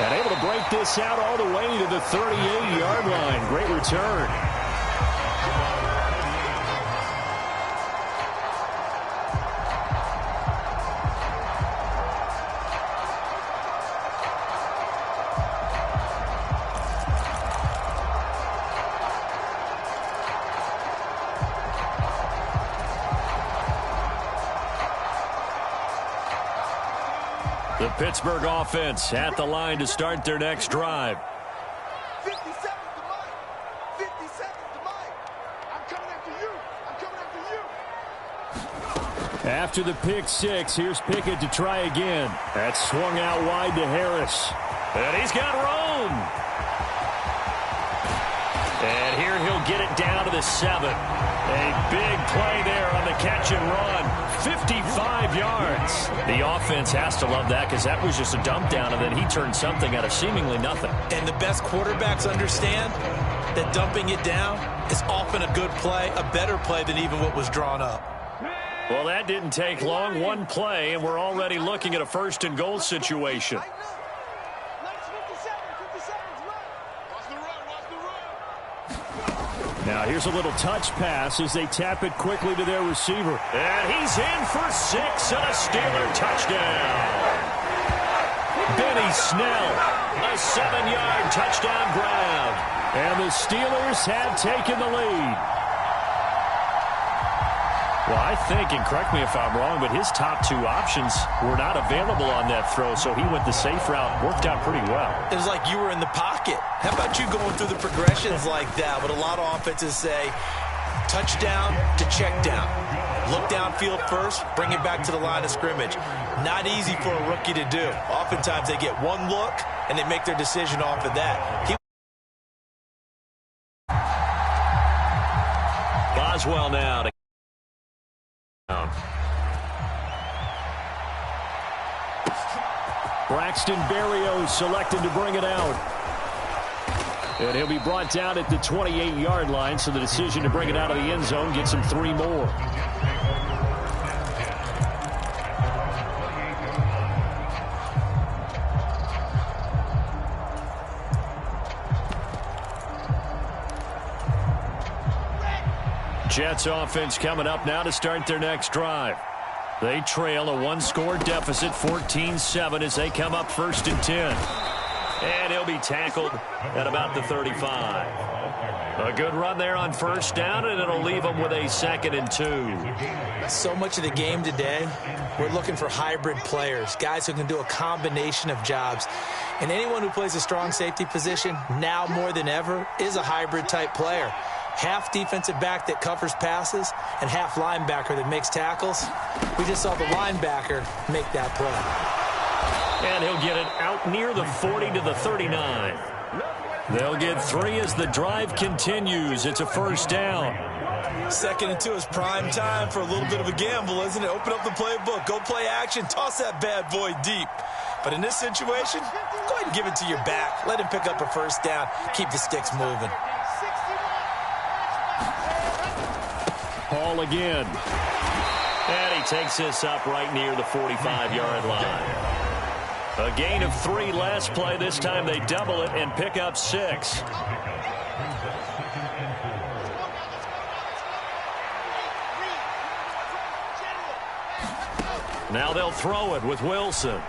And able to break this out all the way to the 38-yard line. Great return. The Pittsburgh offense at the line to start their next drive. 50 seconds to Mike. 50 seconds to Mike. I'm coming after you. I'm coming after you. After the pick six, here's Pickett to try again. That's swung out wide to Harris. And he's got room. And here he'll get it down to the 7. A big play there on the catch and run. 55 yards. The offense has to love that because that was just a dump down, and then he turned something out of seemingly nothing. And the best quarterbacks understand that dumping it down is often a good play, a better play than even what was drawn up. Well, that didn't take long. One play, and we're already looking at a first-and-goal situation. Now here's a little touch pass as they tap it quickly to their receiver. And he's in for 6 and a Steeler touchdown. Benny Snell, a 7-yard touchdown grab. And the Steelers have taken the lead. Well, I think, and correct me if I'm wrong, but his top 2 options were not available on that throw, so he went the safe route. Worked out pretty well. It was like you were in the pocket. How about you going through the progressions like that? But a lot of offenses say touchdown to check down. Look downfield first, bring it back to the line of scrimmage. Not easy for a rookie to do. Oftentimes they get one look, and they make their decision off of that. Boswell now to Braxton Berrios selected to bring it out. And he'll be brought down at the 28-yard line, so the decision to bring it out of the end zone gets him 3 more. Jets offense coming up now to start their next drive. They trail a 1-score deficit, 14-7, as they come up 1st and 10. And he'll be tackled at about the 35. A good run there on 1st down, and it'll leave them with a 2nd and 2. So much of the game today, we're looking for hybrid players, guys who can do a combination of jobs. And anyone who plays a strong safety position, now more than ever, is a hybrid-type player. Half defensive back that covers passes and half linebacker that makes tackles. We just saw the linebacker make that play. And he'll get it out near the 40 to the 39. They'll get 3 as the drive continues. It's a 1st down. 2nd and 2 is prime time for a little bit of a gamble, isn't it? Open up the playbook, go play action, toss that bad boy deep. But in this situation, go ahead and give it to your back. Let him pick up a 1st down. Keep the sticks moving. Hall again. And he takes this up right near the 45-yard line. A gain of 3 last play. This time they double it and pick up 6. Now they'll throw it with Wilson.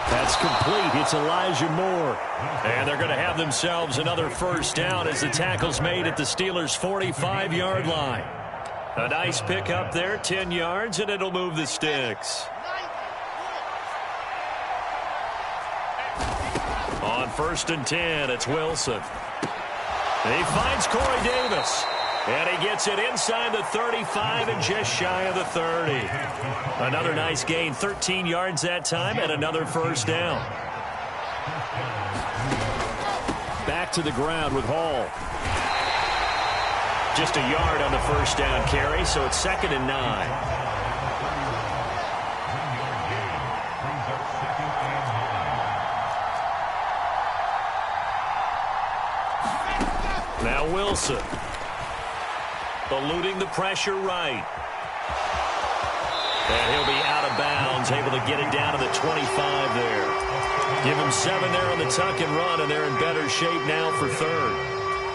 That's complete. It's Elijah Moore. And they're going to have themselves another 1st down as the tackle's made at the Steelers' 45-yard line. A nice pick up there, 10 yards, and it'll move the sticks. On 1st and 10, it's Wilson. He finds Corey Davis. And he gets it inside the 35 and just shy of the 30. Another nice gain, 13 yards that time, and another 1st down. Back to the ground with Hall. Just a yard on the 1st down carry, so it's 2nd and 9. Now Wilson. Eluding the pressure right. And he'll be out of bounds Browns able to get it down to the 25 there. Give him 7 there on the tuck and run, and they're in better shape now for third.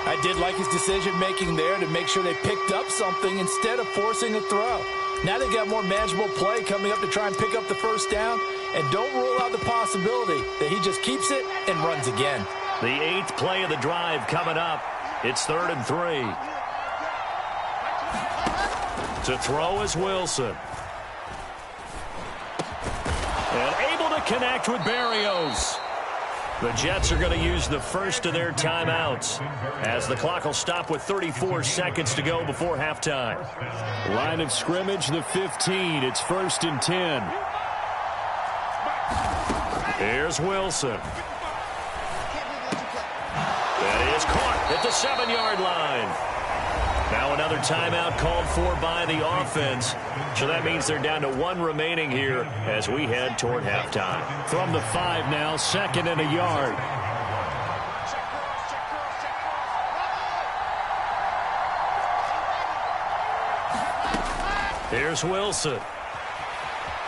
I did like his decision-making there to make sure they picked up something instead of forcing a throw. Now they've got more manageable play coming up to try and pick up the first down, and don't rule out the possibility that he just keeps it and runs again. The 8th play of the drive coming up. It's 3rd and 3. To throw is Wilson. And able to connect with Berrios. The Jets are going to use the first of their timeouts as the clock will stop with 34 seconds to go before halftime. Line of scrimmage, the 15. It's 1st and 10. Here's Wilson. That is caught at the 7-yard line. Now another timeout called for by the offense. So that means they're down to 1 remaining here as we head toward halftime. From the 5 now, 2nd and a yard. Here's Wilson.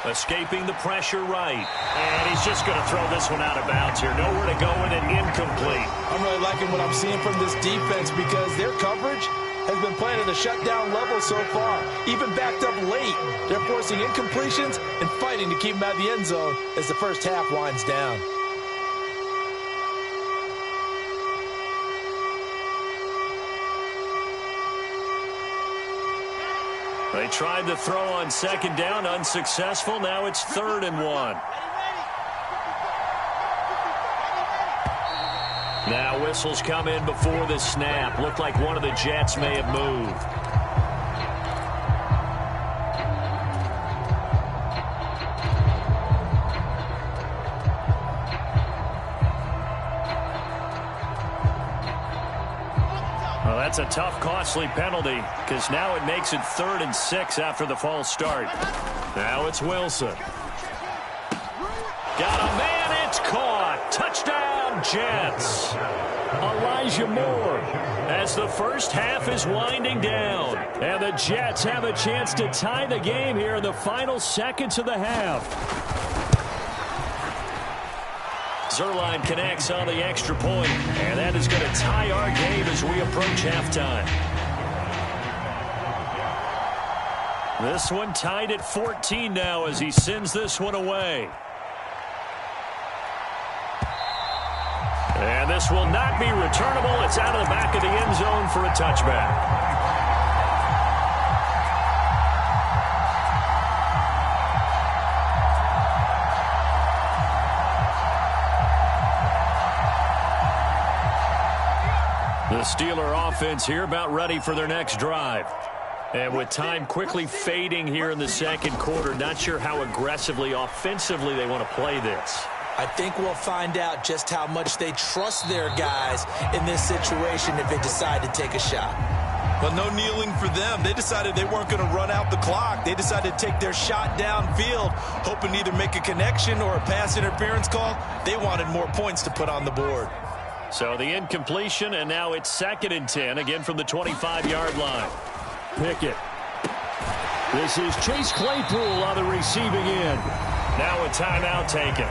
Escaping the pressure right. And he's just going to throw this one out of bounds here. Nowhere to go with it, incomplete. I'm really liking what I'm seeing from this defense because their coverage has been playing at a shutdown level so far. Even backed up late, they're forcing incompletions and fighting to keep them out of the end zone as the first half winds down. They tried the throw on 2nd down, unsuccessful. Now it's 3rd and 1. Now whistles come in before the snap. Looked like one of the Jets may have moved. Well, that's a tough, costly penalty because now it makes it 3rd and 6 after the false start. Now it's Wilson. Got a man, it's caught. Touchdown, Jets. Elijah Moore as the first half is winding down. And the Jets have a chance to tie the game here in the final seconds of the half. Zerline connects on the extra point, and that is going to tie our game as we approach halftime. This one tied at 14 now as he sends this one away. And this will not be returnable. It's out of the back of the end zone for a touchback. The Steeler offense here about ready for their next drive. And with time quickly fading here in the second quarter, not sure how aggressively, offensively they want to play this. I think we'll find out just how much they trust their guys in this situation if they decide to take a shot. Well, no kneeling for them. They decided they weren't going to run out the clock. They decided to take their shot downfield, hoping to either make a connection or a pass interference call. They wanted more points to put on the board. So the incompletion, and now it's 2nd and 10, again from the 25-yard line. Pickett. This is Chase Claypool on the receiving end. Now a timeout taken.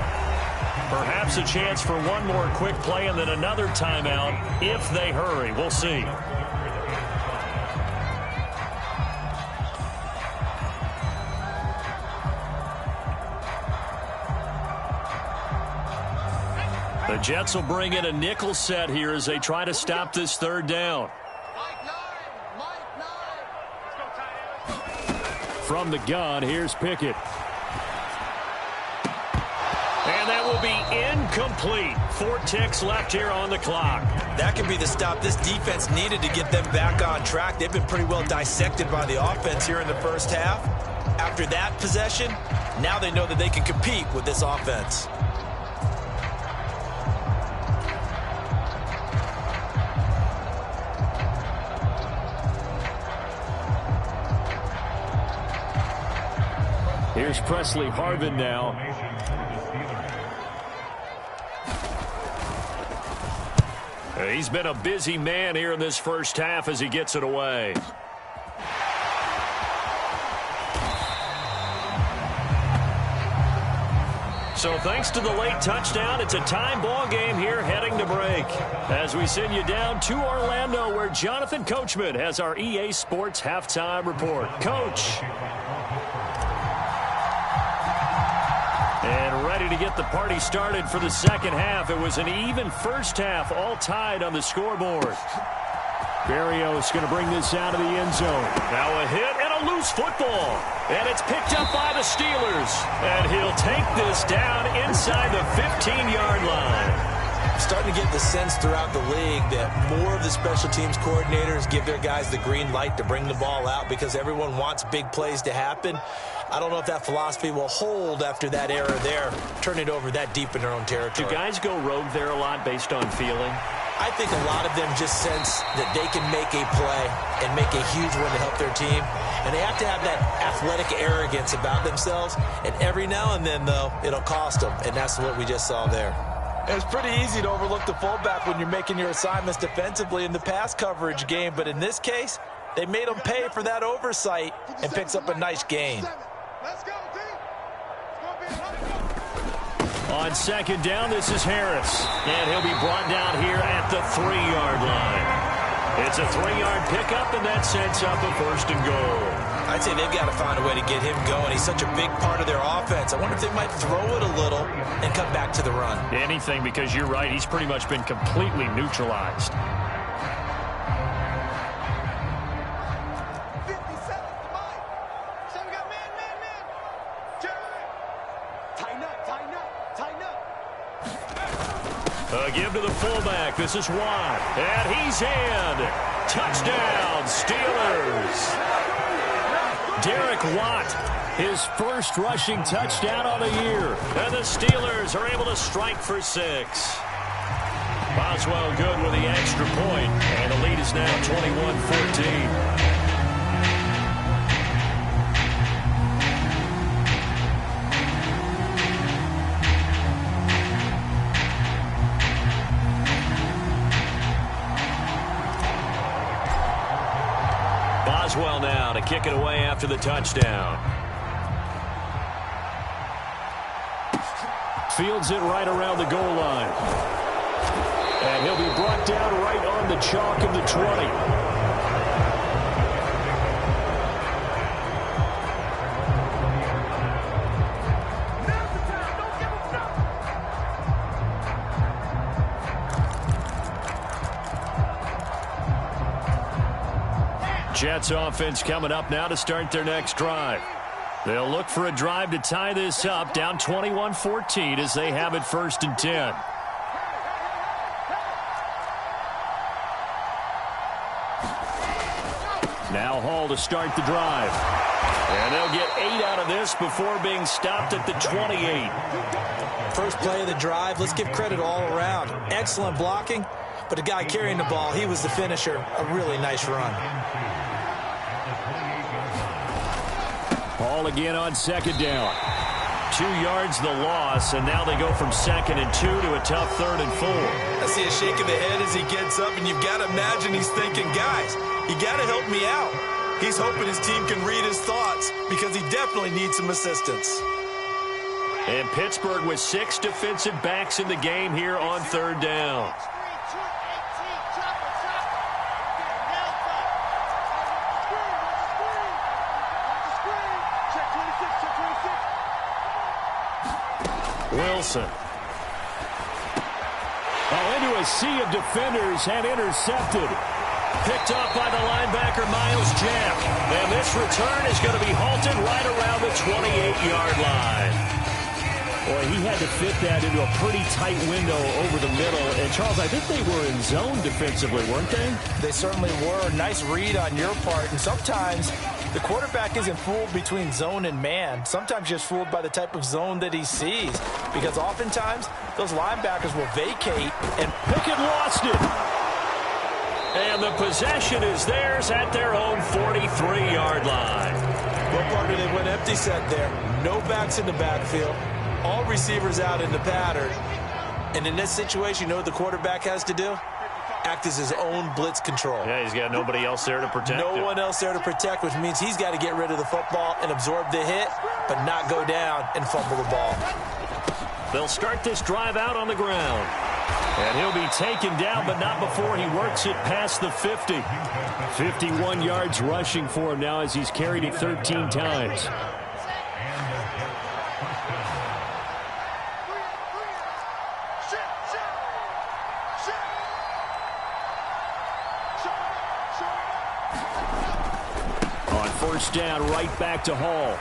Perhaps a chance for one more quick play and then another timeout if they hurry. We'll see. The Jets will bring in a nickel set here as they try to stop this 3rd down. From the gun, here's Pickett. And that will be incomplete. 4 ticks left here on the clock. That could be the stop this defense needed to get them back on track. They've been pretty well dissected by the offense here in the first half. After that possession, now they know that they can compete with this offense. Here's Presley Harvin now. He's been a busy man here in this first half as he gets it away. So thanks to the late touchdown, it's a tie ball game here heading to break. As we send you down to Orlando, where Jonathan Coachman has our EA Sports halftime report. Coach. And ready to get the party started for the second half. It was an even first half, all tied on the scoreboard. Berrios going to bring this out of the end zone. Now a hit and a loose football. And it's picked up by the Steelers. And he'll take this down inside the 15-yard line. I'm starting to get the sense throughout the league that more of the special teams coordinators give their guys the green light to bring the ball out because everyone wants big plays to happen. I don't know if that philosophy will hold after that error there, turn it over that deep in their own territory. Do guys go rogue there a lot based on feeling? I think a lot of them just sense that they can make a play and make a huge one to help their team. And they have to have that athletic arrogance about themselves. And every now and then, though, it'll cost them. And that's what we just saw there. It's pretty easy to overlook the fullback when you're making your assignments defensively in the pass coverage game. But in this case, they made him pay for that oversight and picks up a nice gain. Let's go, D. It's going to be another. On second down, this is Harris. And he'll be brought down here at the 3-yard line. It's a 3-yard pickup, and that sets up a first and goal. I'd say they've got to find a way to get him going. He's such a big part of their offense. I wonder if they might throw it a little and come back to the run. Anything, because you're right. He's pretty much been completely neutralized. 57 to Mike. So we got man. Tighten up. A give to the fullback. This is Watt. And he's in. Touchdown, Steelers. Derek Watt, his first rushing touchdown of the year. And the Steelers are able to strike for 6. Boswell good with the extra point. And the lead is now 21-14. Boswell now to kick it away after the touchdown. Fields it right around the goal line. And he'll be brought down right on the chalk of the 20. Jets offense coming up now to start their next drive. They'll look for a drive to tie this up, down 21-14 as they have it first and 10. Now Hall to start the drive. And they'll get 8 out of this before being stopped at the 28. First play of the drive, let's give credit all around. Excellent blocking, but the guy carrying the ball, he was the finisher. A really nice run. Hall again on second down. 2 yards the loss, and now they go from 2nd and 2 to a tough 3rd and 4. I see a shake of the head as he gets up, and you've got to imagine he's thinking, guys, you got to help me out. He's hoping his team can read his thoughts because he definitely needs some assistance. And Pittsburgh with 6 defensive backs in the game here on 3rd down. Wilson. Into a sea of defenders and intercepted. Picked up by the linebacker, Miles Jack. And this return is going to be halted right around the 28-yard line. Boy, he had to fit that into a pretty tight window over the middle. And, Charles, I think they were in zone defensively, weren't they? They certainly were. Nice read on your part. And sometimes the quarterback isn't fooled between zone and man. Sometimes just fooled by the type of zone that he sees. Because oftentimes, those linebackers will vacate. And Pickett lost it. And the possession is theirs at their own 43-yard line. Well, partner, they went empty set there. No backs in the backfield. All receivers out in the pattern. And in this situation, you know what the quarterback has to do? Act as his own blitz control. Yeah, he's got nobody else there to protect him. No one else there to protect, which means he's got to get rid of the football and absorb the hit, but not go down and fumble the ball. They'll start this drive out on the ground. And he'll be taken down, but not before he works it past the 50. 51 yards rushing for him now as he's carried it 13 times. On first down, right back to Hall.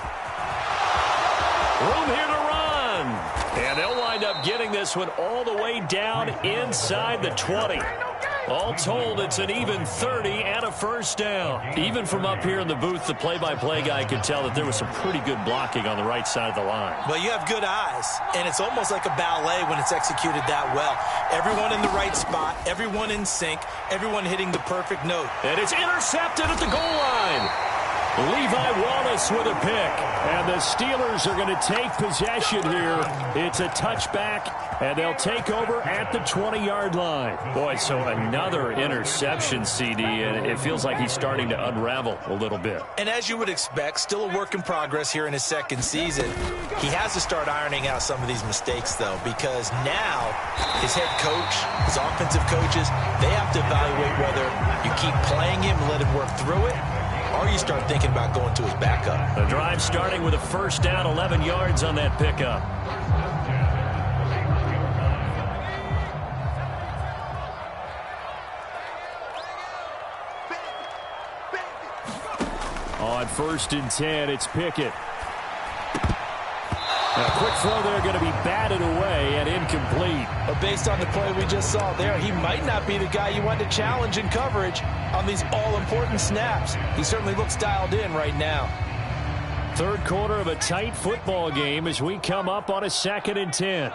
Room here to run. And they'll wind up getting this one all the way down inside the 20. All told, it's an even 30 and a first down. Even from up here in the booth, the play-by-play guy could tell that there was some pretty good blocking on the right side of the line. Well, you have good eyes, and it's almost like a ballet when it's executed that well. Everyone in the right spot, everyone in sync, everyone hitting the perfect note. And it's intercepted at the goal line. Levi Wallace with a pick. And the Steelers are going to take possession here. It's a touchback, and they'll take over at the 20-yard line. Boy, so another interception, CD, and it feels like he's starting to unravel a little bit. And as you would expect, still a work in progress here in his second season. He has to start ironing out some of these mistakes, though, because now his head coach, his offensive coaches, they have to evaluate whether you keep playing him and let him work through it, or you start thinking about going to his backup. The drive starting with a first down, 11 yards on that pickup. On first and 10, it's Pickett. A quick throw there going to be batted away and incomplete. But based on the play we just saw there, he might not be the guy you want to challenge in coverage on these all-important snaps. He certainly looks dialed in right now. Third quarter of a tight football game as we come up on a 2nd and 10.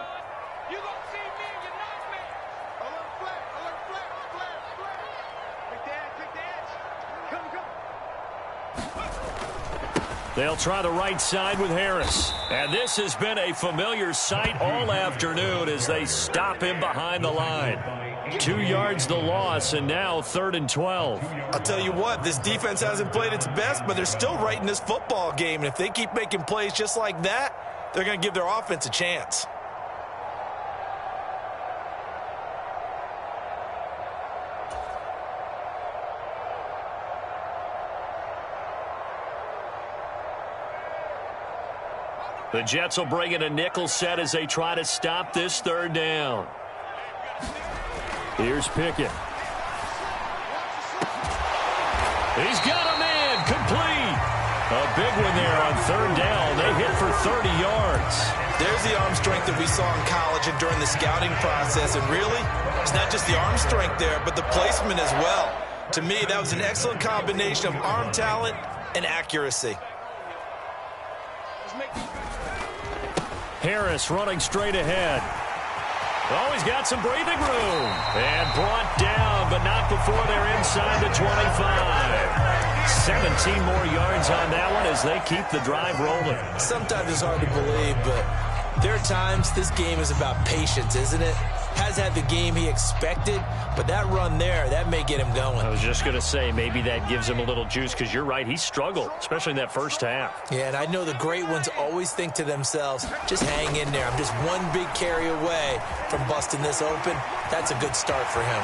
They'll try the right side with Harris. And this has been a familiar sight all afternoon as they stop him behind the line. 2 yards the loss, and now 3rd and 12. I'll tell you what, this defense hasn't played its best, but they're still right in this football game. And if they keep making plays just like that, they're going to give their offense a chance. The Jets will bring in a nickel set as they try to stop this 3rd down. Here's Pickett. He's got a man complete. A big one there on 3rd down. They hit for 30 yards. There's the arm strength that we saw in college and during the scouting process. And really, it's not just the arm strength there, but the placement as well. To me, that was an excellent combination of arm talent and accuracy. Harris running straight ahead. Oh, he's got some breathing room. And brought down, but not before they're inside the 25. 17 more yards on that one as they keep the drive rolling. Sometimes it's hard to believe, but there are times this game is about patience, isn't it? Has had the game he expected, but that run there, that may get him going. I was just going to say, maybe that gives him a little juice, because you're right, he struggled, especially in that first half. Yeah, and I know the great ones always think to themselves, just hang in there. I'm just one big carry away from busting this open. That's a good start for him.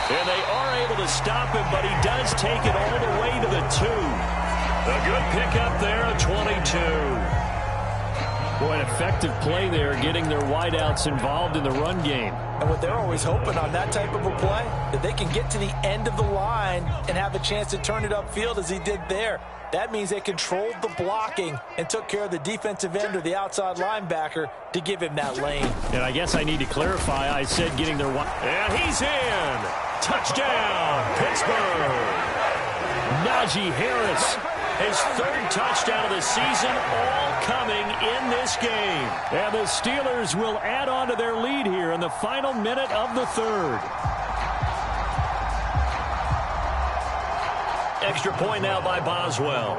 And they are able to stop him, but he does take it all the way to the 2. A good pickup there, a 22. Boy, an effective play there, getting their wideouts involved in the run game. And what they're always hoping on that type of a play, that they can get to the end of the line and have a chance to turn it upfield as he did there. That means they controlled the blocking and took care of the defensive end or the outside linebacker to give him that lane. And I guess I need to clarify, I said getting their wide. And he's in! Touchdown, Pittsburgh! Najee Harris. His 3rd touchdown of the season, all coming in this game. And the Steelers will add on to their lead here in the final minute of the 3rd. Extra point now by Boswell.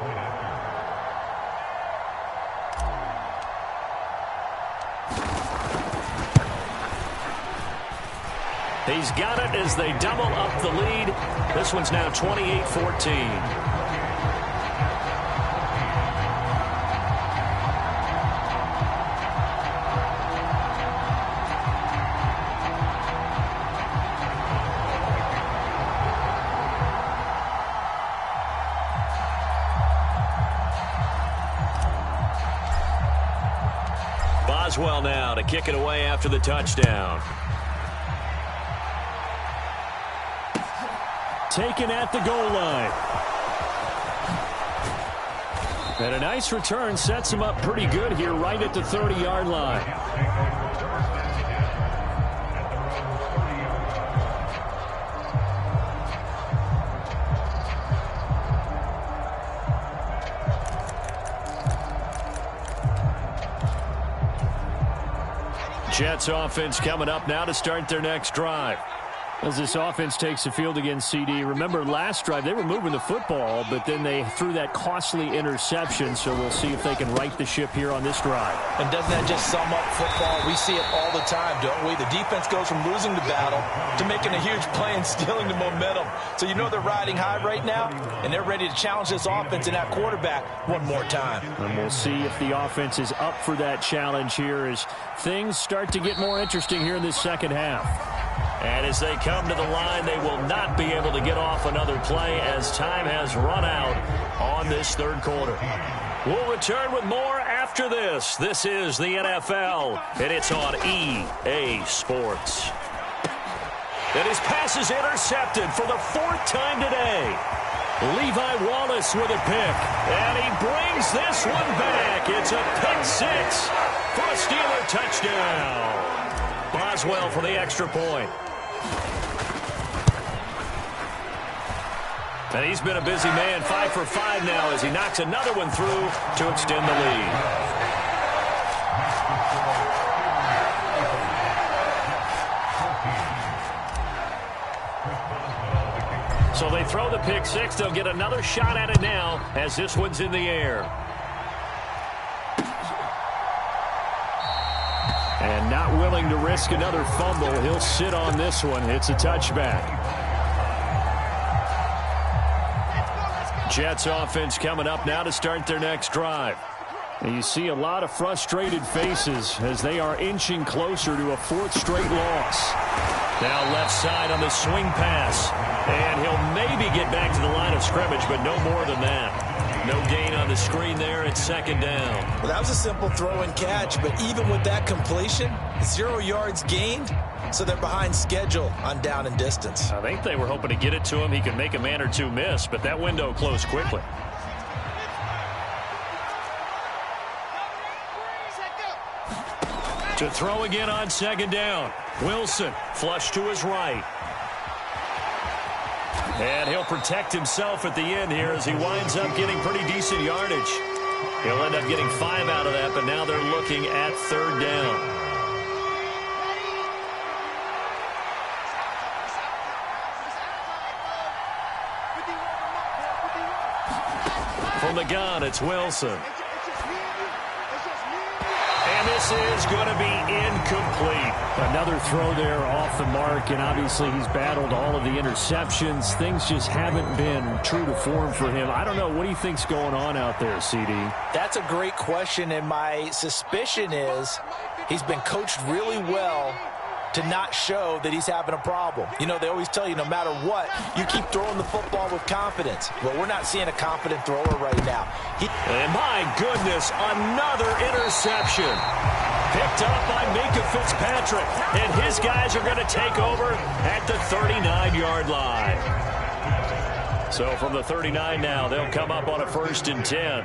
He's got it as they double up the lead. This one's now 28-14. Boswell now to kick it away after the touchdown. Taken at the goal line. And a nice return sets him up pretty good here right at the 30-yard line. Jets offense coming up now to start their next drive. As this offense takes the field against CD, remember last drive they were moving the football, but then they threw that costly interception, so we'll see if they can right the ship here on this drive. And doesn't that just sum up football? We see it all the time, don't we? The defense goes from losing the battle to making a huge play and stealing the momentum. So you know they're riding high right now, and they're ready to challenge this offense and that quarterback one more time. And we'll see if the offense is up for that challenge here as things start to get more interesting here in this second half. And as they come to the line, they will not be able to get off another play as time has run out on this third quarter. We'll return with more after this. This is the NFL, and it's on EA Sports. And his pass is intercepted for the fourth time today. Levi Wallace with a pick, and he brings this one back. It's a pick six for a Steeler touchdown. Boswell for the extra point. And he's been a busy man, 5 for 5 now as he knocks another one through to extend the lead. So they throw the pick six. They'll get another shot at it now as this one's in the air. And not willing to risk another fumble. He'll sit on this one. It's a touchback. Jets offense coming up now to start their next drive. And you see a lot of frustrated faces as they are inching closer to a fourth straight loss. Now left side on the swing pass. And he'll maybe get back to the line of scrimmage, but no more than that. No gain on the screen there. It's second down. Well, that was a simple throw and catch, but even with that completion, 0 yards gained, so they're behind schedule on down and distance. I think they were hoping to get it to him. He could make a man or two miss, but that window closed quickly. To throw again on second down. Wilson flush to his right. And he'll protect himself at the end here as he winds up getting pretty decent yardage. He'll end up getting 5 out of that, but now they're looking at third down. From the gun, it's Wilson. And this is going to be incomplete. Another throw there off the mark, and obviously he's battled all of the interceptions. Things just haven't been true to form for him. I don't know. What do you think's going on out there, CD? That's a great question, and my suspicion is he's been coached really well to not show that he's having a problem. You know, they always tell you no matter what, you keep throwing the football with confidence. Well, we're not seeing a confident thrower right now. And my goodness, another interception. Picked up by Minka Fitzpatrick. And his guys are going to take over at the 39-yard line. So from the 39 now, they'll come up on a 1st and 10.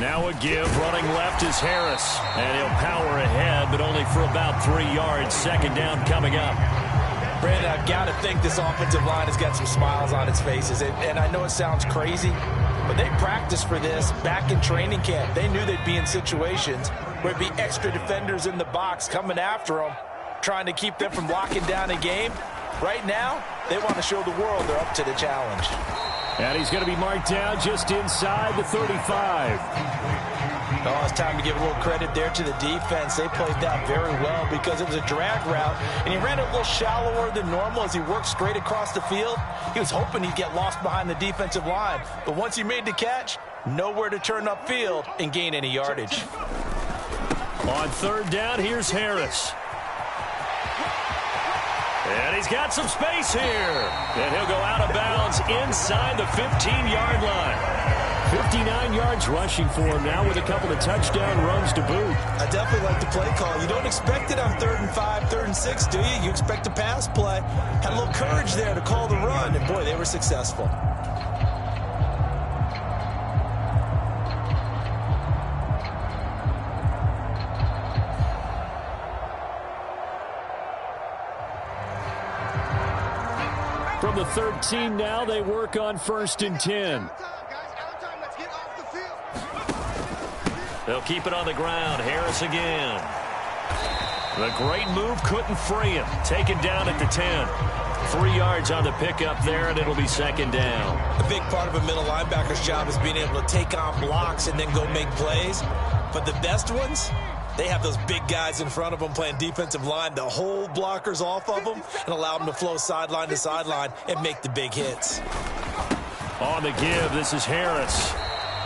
Now a give, running left is Harris. And he'll power ahead, but only for about 3 yards. Second down coming up. Brandon, I've got to think this offensive line has got some smiles on its faces. And I know it sounds crazy, but they practiced for this back in training camp. They knew they'd be in situations where there'd be extra defenders in the box coming after them, trying to keep them from locking down a game. Right now, they want to show the world they're up to the challenge. And he's going to be marked down just inside the 35. Oh, it's time to give a little credit there to the defense. They played that very well because it was a drag route, and he ran it a little shallower than normal as he worked straight across the field. He was hoping he'd get lost behind the defensive line, but once he made the catch, nowhere to turn upfield and gain any yardage. On third down, here's Harris. And he's got some space here. And he'll go out of bounds inside the 15-yard line. 59 yards rushing for him now with a couple of touchdown runs to boot. I definitely like the play call. You don't expect it on 3rd and 5, 3rd and 6, do you? You expect a pass play. Had a little courage there to call the run, and boy, they were successful. From the 13 now, they work on 1st and 10. They'll keep it on the ground. Harris again. The great move couldn't free him. Taken down at the 10. 3 yards on the pickup there, and it'll be 2nd down. A big part of a middle linebacker's job is being able to take on blocks and then go make plays. But the best ones, they have those big guys in front of them playing defensive line to hold blockers off of them and allow them to flow sideline to sideline and make the big hits. On the give, this is Harris.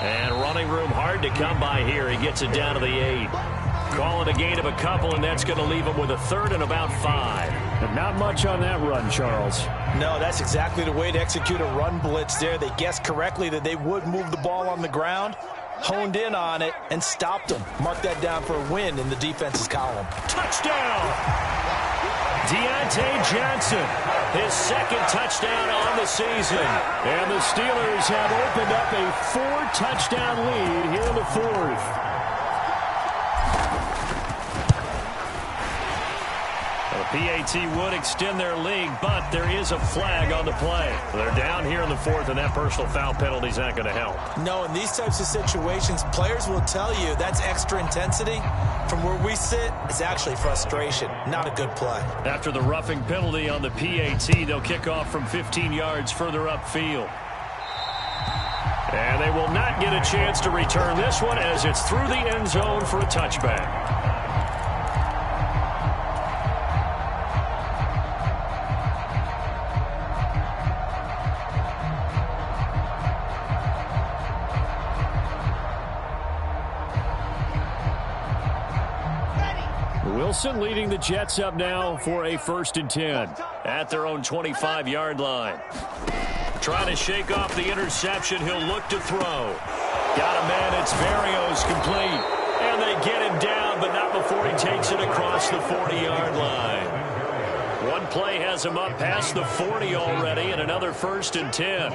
And running room hard to come by here. He gets it down to the 8. Calling a gain of a couple, and that's going to leave him with a 3rd and about 5. And not much on that run, Charles. No, that's exactly the way to execute a run blitz there. They guessed correctly that they would move the ball on the ground, honed in on it, and stopped them. Mark that down for a win in the defense's column. Touchdown! Deontay Johnson, his 2nd touchdown on the season. And the Steelers have opened up a 4-touchdown lead here in the 4th. PAT would extend their lead, but there is a flag on the play. They're down here in the 4th, and that personal foul penalty is not going to help. No, in these types of situations, players will tell you that's extra intensity. From where we sit, it's actually frustration, not a good play. After the roughing penalty on the PAT, they'll kick off from 15 yards further upfield. And they will not get a chance to return this one as it's through the end zone for a touchback. Wilson leading the Jets up now for a 1st and 10 at their own 25-yard line. Trying to shake off the interception. He'll look to throw. Got a man. It's Berrios complete. And they get him down, but not before he takes it across the 40-yard line. One play has him up past the 40 already, and another 1st and 10.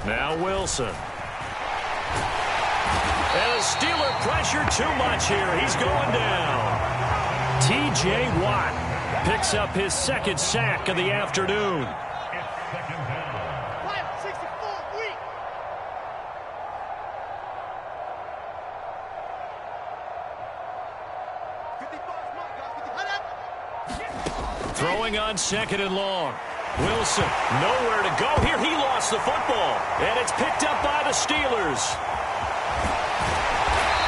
Now Wilson. And a Steeler pressure too much here. He's going down. T.J. Watt picks up his 2nd sack of the afternoon. Throwing on 2nd and long. Wilson, nowhere to go here. He lost the football, and it's picked up by the Steelers.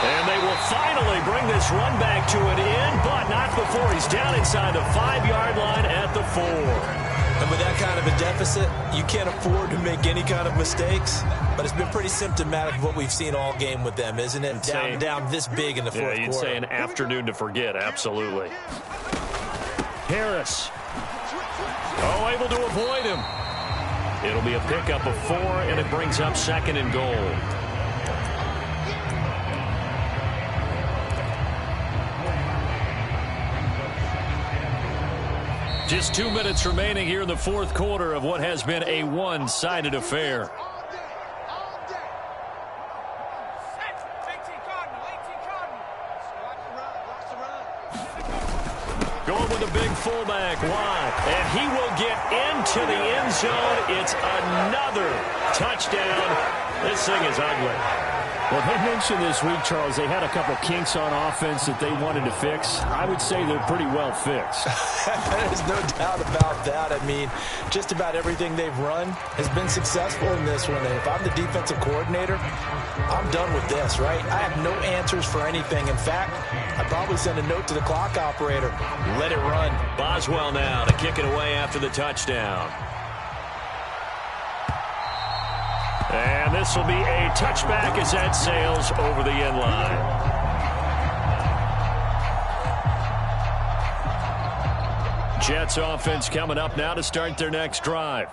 And they will finally bring this run back to an end, but not before he's down inside the 5-yard line at the 4. And with that kind of a deficit, you can't afford to make any kind of mistakes. But it's been pretty symptomatic of what we've seen all game with them, isn't it? Down this big in the 4th quarter. Yeah, you'd say an afternoon to forget, absolutely. Harris. Oh, able to avoid him. It'll be a pickup of 4, and it brings up 2nd and goal. Just 2 minutes remaining here in the 4th quarter of what has been a one-sided affair. Going with a big fullback, Watt, and he will get into the end zone. It's another touchdown. This thing is ugly. Well, they mentioned this week, Charles, they had a couple kinks on offense that they wanted to fix. I would say they're pretty well fixed. There's no doubt about that. I mean, just about everything they've run has been successful in this one. And if I'm the defensive coordinator, I'm done with this, right? I have no answers for anything. In fact, I'd probably send a note to the clock operator. Let it run. Boswell now to kick it away after the touchdown. And this will be a touchback as that sails over the end line. Jets offense coming up now to start their next drive.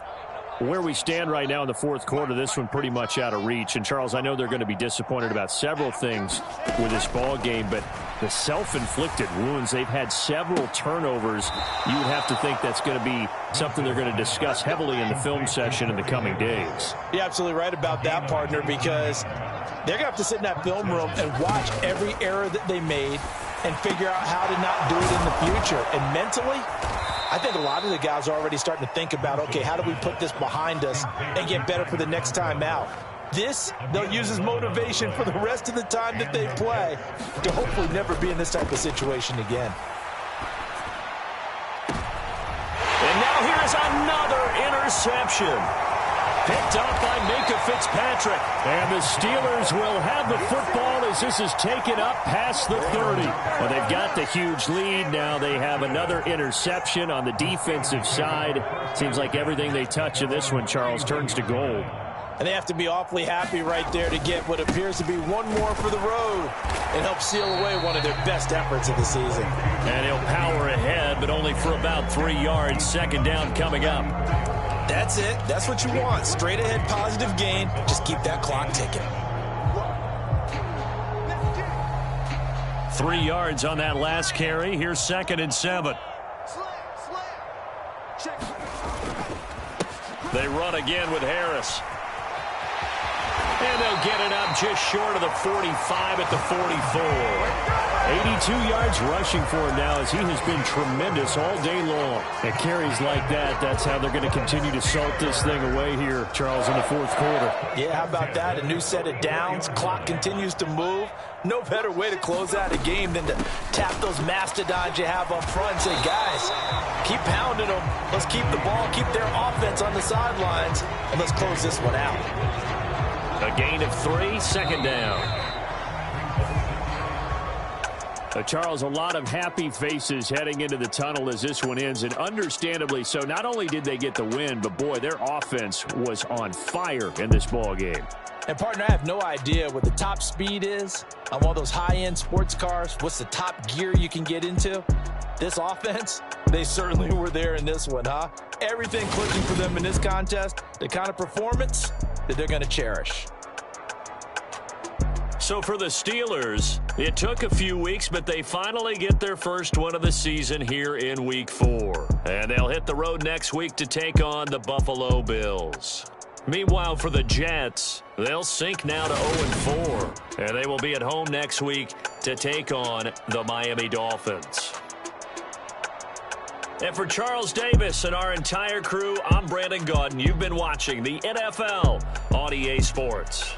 Where we stand right now in the fourth quarter, this one pretty much out of reach. And, Charles, I know they're going to be disappointed about several things with this ball game, but the self-inflicted wounds, they've had several turnovers. You would have to think that's going to be something they're going to discuss heavily in the film session in the coming days. You're absolutely right about that, partner, because they're going to have to sit in that film room and watch every error that they made and figure out how to not do it in the future. And mentally, I think a lot of the guys are already starting to think about, okay, how do we put this behind us and get better for the next time out? This, they'll use as motivation for the rest of the time that they play to hopefully never be in this type of situation again. And now here's another interception. Picked up by Minka Fitzpatrick. And the Steelers will have the football as this is taken up past the 30. Well, they've got the huge lead. Now they have another interception on the defensive side. Seems like everything they touch in this one, Charles, turns to gold. And they have to be awfully happy right there to get what appears to be one more for the road and help seal away one of their best efforts of the season. And he'll power ahead, but only for about 3 yards. Second down coming up. That's it. That's what you want. Straight ahead positive gain. Just keep that clock ticking. 3 yards on that last carry. Here's 2nd and 7. They run again with Harris. And they'll get it up just short of the 45 at the 44. 82 yards rushing for him now as he has been tremendous all day long. And carries like that, that's how they're going to continue to salt this thing away here, Charles, in the fourth quarter. Yeah, how about that? A new set of downs. Clock continues to move. No better way to close out a game than to tap those mastodons you have up front and say, guys, keep pounding them. Let's keep the ball, keep their offense on the sidelines, and let's close this one out. A gain of 3, second down. Charles, a lot of happy faces heading into the tunnel as this one ends, and understandably so. Not only did they get the win, but, boy, their offense was on fire in this ball game. And, partner, I have no idea what the top speed is on one of those high-end sports cars. What's the top gear you can get into? This offense, they certainly were there in this one, huh? Everything clicking for them in this contest, the kind of performance that they're going to cherish. So for the Steelers, it took a few weeks, but they finally get their first win of the season here in Week 4. And they'll hit the road next week to take on the Buffalo Bills. Meanwhile, for the Jets, they'll sink now to 0-4. And they will be at home next week to take on the Miami Dolphins. And for Charles Davis and our entire crew, I'm Brandon Gaudin. You've been watching the NFL on EA Sports.